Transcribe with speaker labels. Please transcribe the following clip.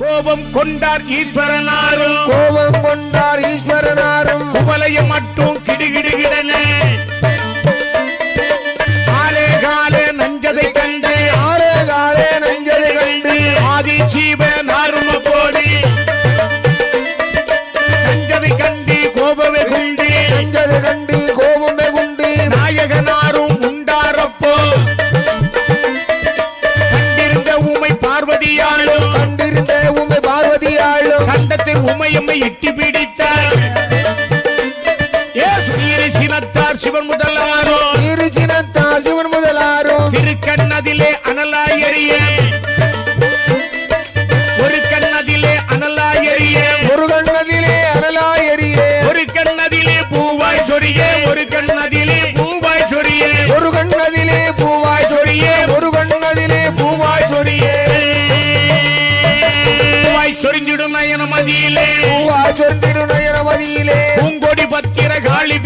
Speaker 1: கோபம் கொண்டார் ஈஸ்வரனாரும் குவலைய மட்டும் கிடுகிடுகிடன ஆலே காலே நஞ்சதை கண்டு ஆதி ஜீவ நாரும போடி நஞ்சதை கண்டு கோபமே குண்டு நாயகனாரும் உண்டாரப்போ கண்டிருந்த உமை பார்வதியாளும் கண்டத்தை உமையம்மை எட்டி பிடித்தார் சினத்தார் சிவன் முதலாரோ திருக்கண்ணதிலே அனலாய் எரிய ஒரு கண்ணதிலே அனலாய் எரிய ஒரு கண்ணதிலே பூவாய் சொரிய ஒரு கண்ணதிலே பூவாய் சொரிய சொரிந்திடும் நயன மதியிலே பூங்கொடி பத்திர காளி